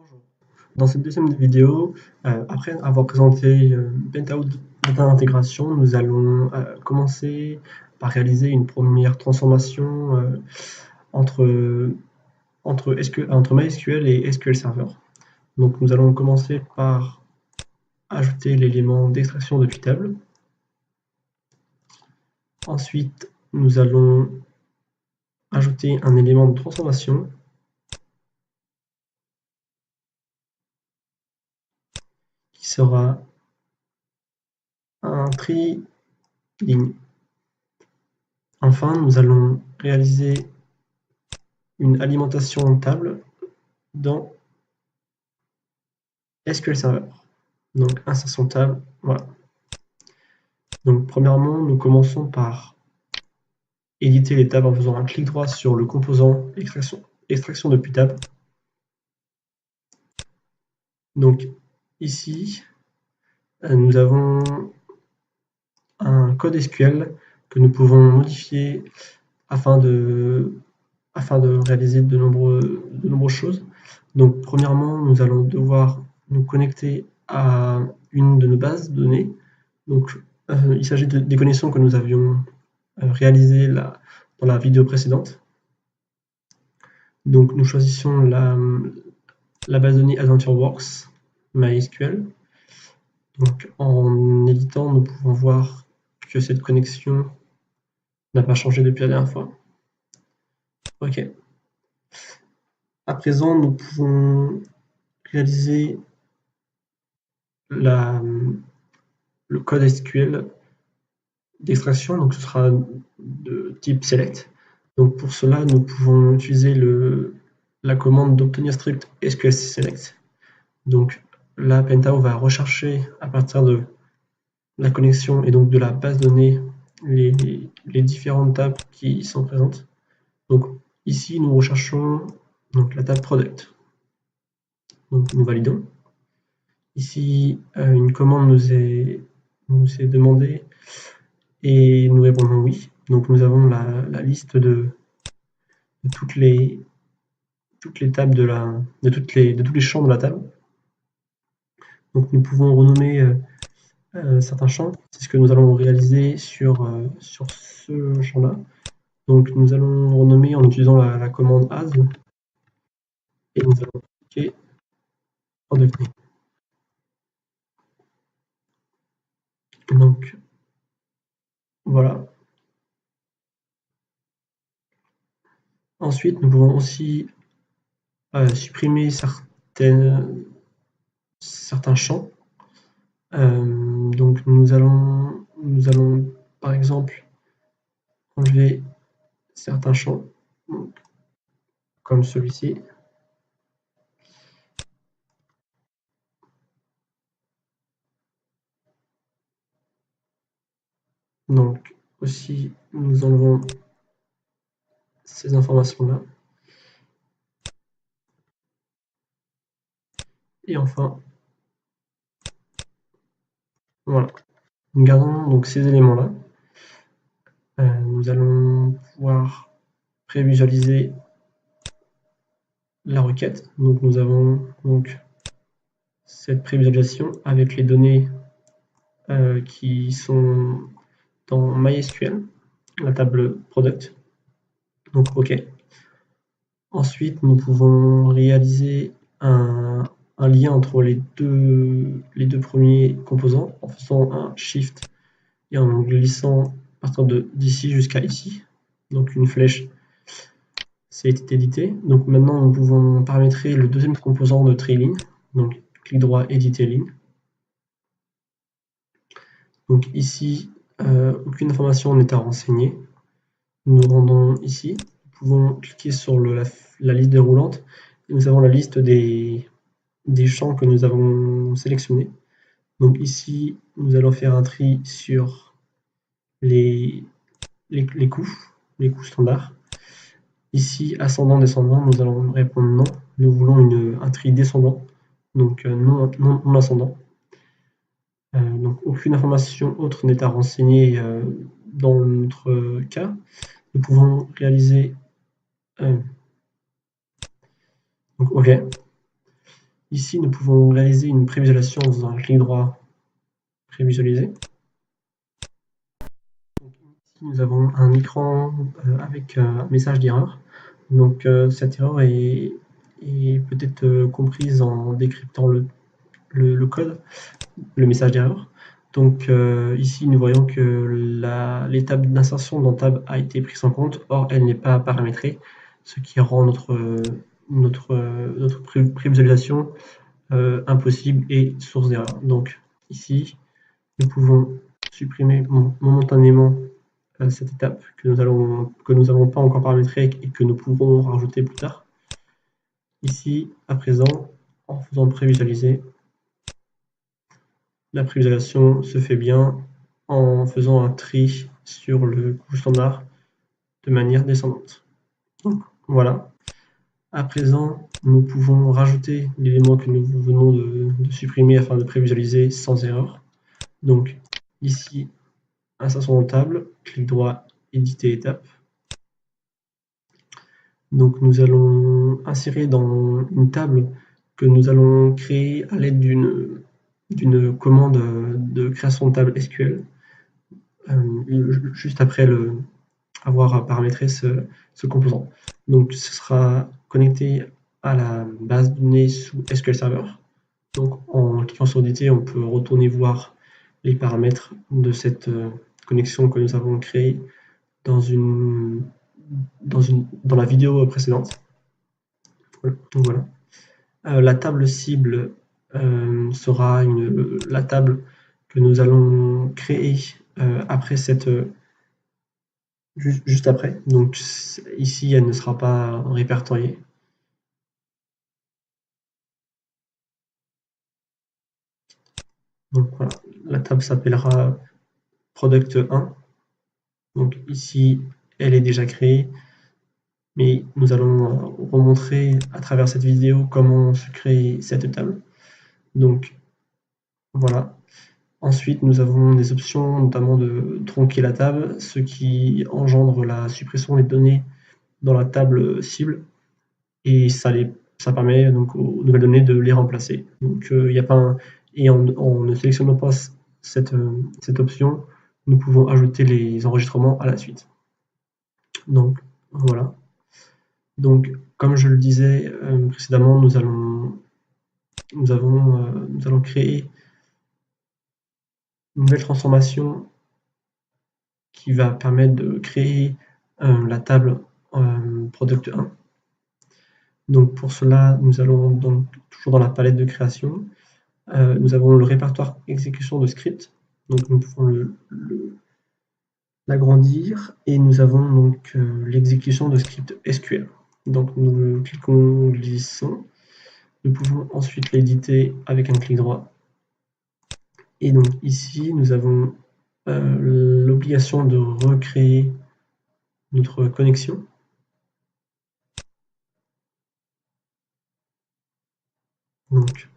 Bonjour. Dans cette deuxième vidéo, après avoir présenté Pentao Data Intégration, nous allons commencer par réaliser une première transformation entre MySQL et SQL Server. Donc nous allons commencer par ajouter l'élément d'extraction depuis table. Ensuite, nous allons ajouter un élément de transformation qui sera un tri ligne. Enfin, nous allons réaliser une alimentation table dans SQL Server. Donc insertion table, voilà. Donc premièrement, nous commençons par éditer les tables en faisant un clic droit sur le composant extraction depuis table. Donc ici, nous avons un code SQL que nous pouvons modifier afin de réaliser de nombreuses choses. Donc premièrement, nous allons devoir nous connecter à une de nos bases de données. Donc il s'agit des connexions que nous avions réalisées dans la vidéo précédente. Donc nous choisissons la base de données AdventureWorks MySQL. Donc en éditant, nous pouvons voir que cette connexion n'a pas changé depuis la dernière fois. OK. À présent, nous pouvons réaliser le code SQL d'extraction, donc ce sera de type select. Donc pour cela, nous pouvons utiliser la commande d'obtenir strict SQL select. Donc là, Pentao va rechercher à partir de la connexion et donc de la base de données les différentes tables qui sont présentes. Donc ici, nous recherchons donc, la table product. Donc nous validons. Ici, une commande nous est demandée et nous répondons oui. Donc nous avons la liste de toutes les tables de tous les champs de la table. Donc nous pouvons renommer certains champs. C'est ce que nous allons réaliser sur ce champ-là. Donc nous allons renommer en utilisant la commande as et nous allons cliquer product name. Donc voilà. Ensuite, nous pouvons aussi supprimer certains champs. Donc nous allons par exemple enlever certains champs, comme celui-ci. Donc aussi nous enlevons ces informations-là. Et enfin, voilà. Nous gardons donc ces éléments-là. Nous allons pouvoir prévisualiser la requête. Donc nous avons donc cette prévisualisation avec les données qui sont dans MySQL, la table product. Donc OK. Ensuite, nous pouvons réaliser un lien entre les deux premiers composants en faisant un shift et en glissant à partir d'ici jusqu'à ici. Donc une flèche, c'est édité. Donc maintenant, nous pouvons paramétrer le deuxième composant de trailing. Donc clic droit, éditer ligne. Donc ici, aucune information n'est à renseigner. Nous nous rendons ici. Nous pouvons cliquer sur la liste déroulante. Et nous avons la liste des champs que nous avons sélectionnés. Donc ici, nous allons faire un tri sur les coûts standards. Ici, ascendant, descendant, nous allons répondre non. Nous voulons un tri descendant, donc non ascendant. Donc aucune information autre n'est à renseigner dans notre cas. Nous pouvons réaliser donc OK. ici, nous pouvons réaliser une prévisualisation en faisant un clic droit, prévisualiser. Ici, nous avons un écran avec un message d'erreur. Donc, cette erreur est peut-être comprise en décryptant le code, le message d'erreur. Donc, ici, nous voyons que l'étape d'insertion dans Tab a été prise en compte, or elle n'est pas paramétrée, ce qui rend notre prévisualisation impossible et source d'erreur. Donc, ici, nous pouvons supprimer momentanément cette étape que nous n'avons pas encore paramétrée et que nous pourrons rajouter plus tard. Ici, à présent, en faisant prévisualiser, la prévisualisation se fait bien en faisant un tri sur le coût standard de manière descendante. Donc, voilà. À présent, nous pouvons rajouter l'élément que nous venons de supprimer afin de prévisualiser sans erreur. Donc, ici, insertion dans table, clic droit, éditer étape. Donc, nous allons insérer dans une table que nous allons créer à l'aide d'une commande de création de table SQL, juste après avoir paramétré ce composant. Donc, ce sera connecté à la base de données sous SQL Server. Donc, en cliquant sur éditer, on peut retourner voir les paramètres de cette connexion que nous avons créée dans la vidéo précédente. Donc voilà. La table cible sera la table que nous allons créer après juste après. Donc ici, elle ne sera pas répertoriée. Donc voilà, la table s'appellera Product 1. Donc ici, elle est déjà créée, mais nous allons remontrer à travers cette vidéo comment se crée cette table. Donc voilà. Ensuite, nous avons des options, notamment de tronquer la table, ce qui engendre la suppression des données dans la table cible, et ça permet donc aux nouvelles données de les remplacer. Donc, il y a pas et en ne sélectionnant pas cette option, nous pouvons ajouter les enregistrements à la suite. Donc, voilà. Donc, comme je le disais précédemment, nous allons créer une nouvelle transformation qui va permettre de créer la table Product 1. Donc pour cela, nous allons toujours dans la palette de création, nous avons le répertoire exécution de script. Donc nous pouvons l'agrandir et nous avons donc l'exécution de script SQL. Donc nous cliquons, glissons. Nous pouvons ensuite l'éditer avec un clic droit. Et donc ici, nous avons l'obligation de recréer notre connexion. Donc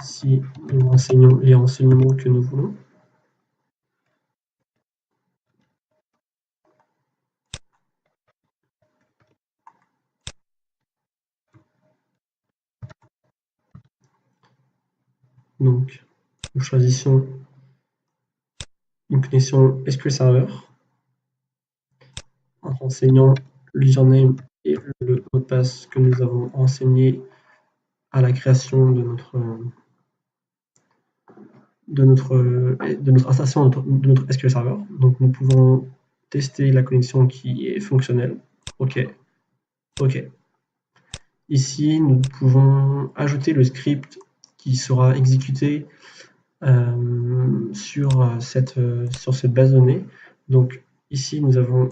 ici, nous renseignons les renseignements que nous voulons. Donc, nous choisissons une connexion SQL Server en renseignant l'username et le mot de passe que nous avons renseigné à la création de notre installation de notre SQL Server. Donc, nous pouvons tester la connexion qui est fonctionnelle. OK. OK. Ici, nous pouvons ajouter le script qui sera exécuté sur cette base de données. Donc ici, nous avons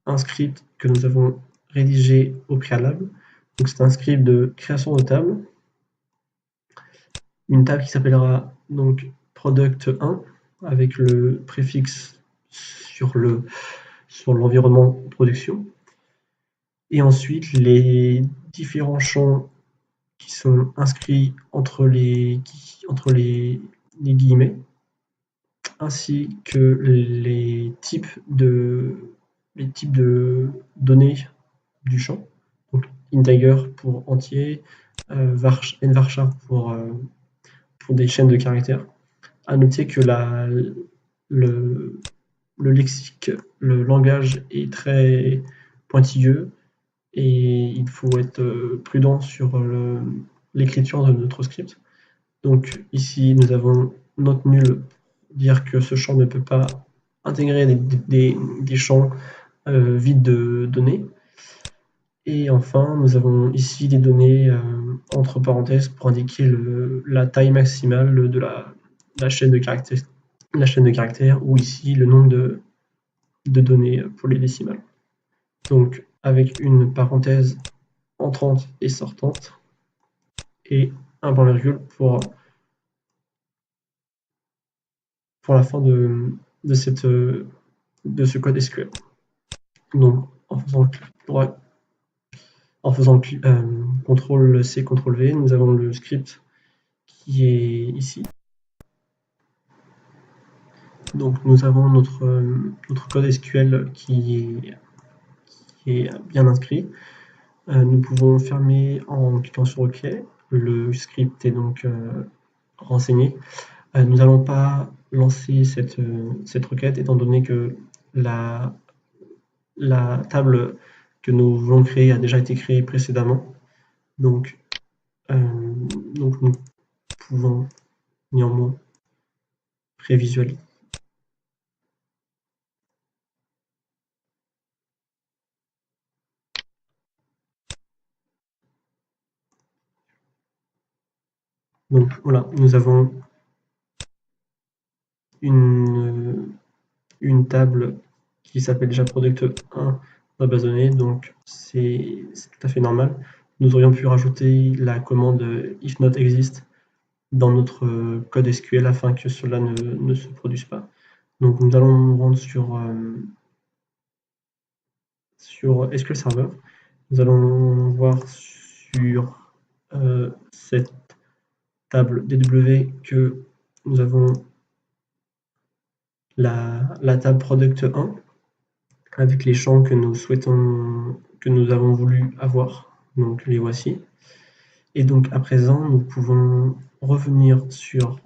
un script que nous avons rédigé au préalable. Donc c'est un script de création de table. Une table qui s'appellera donc product 1 avec le préfixe sur l'environnement production. Et ensuite, les différents champs qui sont inscrits entre les guillemets, ainsi que les types de données du champ. Donc integer pour entier, nvarchar pour des chaînes de caractères. À noter que le lexique, le langage est très pointilleux et il faut être prudent sur l'écriture de notre script. Donc ici, nous avons note nulle pour dire que ce champ ne peut pas intégrer des champs vides de données. Et enfin, nous avons ici des données entre parenthèses pour indiquer la taille maximale de la chaîne de caractères, ou ici le nombre de données pour les décimales. Donc avec une parenthèse entrante et sortante et un point virgule pour la fin de ce code SQL. Donc en faisant CTRL-C, CTRL-V, nous avons le script qui est ici. Donc nous avons notre code SQL qui est bien inscrit. Nous pouvons fermer en cliquant sur OK. Le script est donc renseigné. Nous n'allons pas lancer cette requête étant donné que la table que nous voulons créer a déjà été créée précédemment. Donc nous pouvons néanmoins prévisualiser. Donc voilà, nous avons une table qui s'appelle déjà product 1 dans la base de données, donc c'est tout à fait normal. Nous aurions pu rajouter la commande if not exist dans notre code SQL afin que cela ne se produise pas. Donc nous allons nous rendre sur SQL Server. Nous allons voir sur cette table DW que nous avons la table product 1 avec les champs que nous avons voulu avoir. Donc les voici. Et donc à présent, nous pouvons revenir sur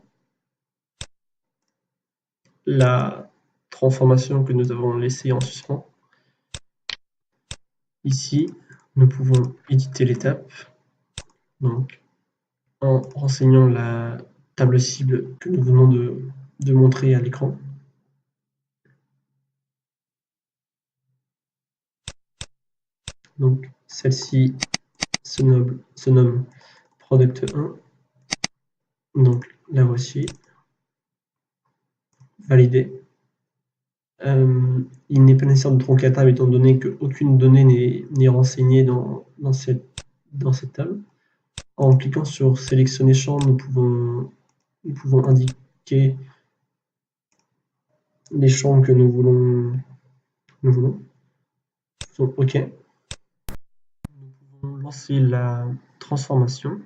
la transformation que nous avons laissée en suspens. Ici, nous pouvons éditer l'étape, donc en renseignant la table cible que nous venons de montrer à l'écran. Donc celle-ci se nomme product 1. Donc la voici. Validée. Il n'est pas nécessaire de tronquer la table étant donné qu'aucune donnée n'est renseignée dans cette table. En cliquant sur sélectionner champ, nous pouvons indiquer les champs que nous voulons. Faisons OK. Nous pouvons lancer la transformation.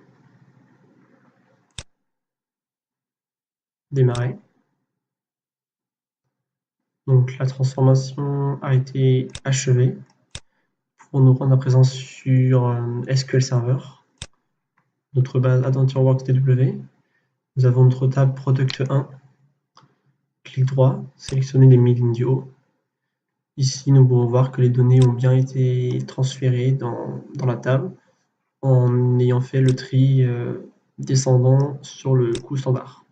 Démarrer. Donc la transformation a été achevée. Pour nous rendre à présent sur SQL Server, notre base AdventureWorks DW. Nous avons notre table Product 1. Clic droit, sélectionner les lignes du haut. Ici, nous pouvons voir que les données ont bien été transférées dans la table en ayant fait le tri descendant sur le coût standard.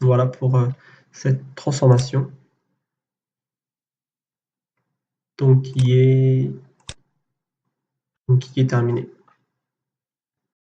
Voilà pour cette transformation. Donc qui est terminée.